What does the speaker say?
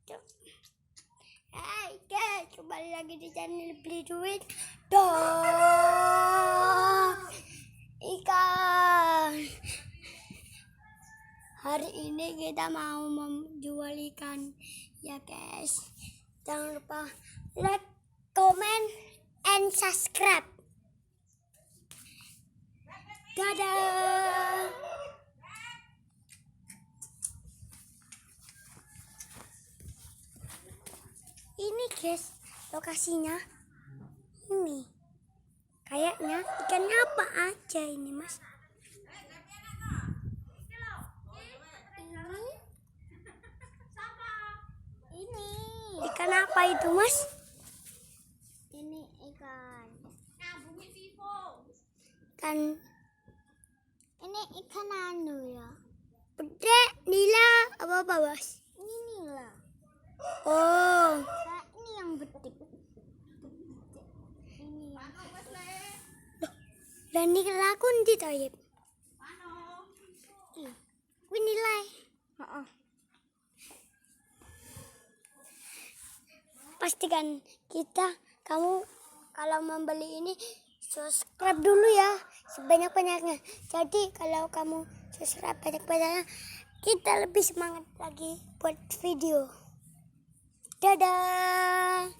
Hai guys, kembali lagi di channel Beli Duit dong ikan. Hari ini kita mau menjual ikan ya guys. Jangan lupa like, comment, and subscribe. Dadah. Ini guys, lokasinya ini. Kayaknya ikannya apa aja ini mas? Ini ikan apa itu mas? Ini ikan. Ikan. Ini ikan anu ya. Pedek, nila, apa mas? Ini nila. Oh. Nah, ini yang betik. Ini. Dan ini lakun di toyib. Ini nilai. Pastikan kamu kalau membeli ini subscribe dulu ya sebanyak-banyaknya. Jadi kalau kamu subscribe banyak-banyaknya, kita lebih semangat lagi buat video. Dadah.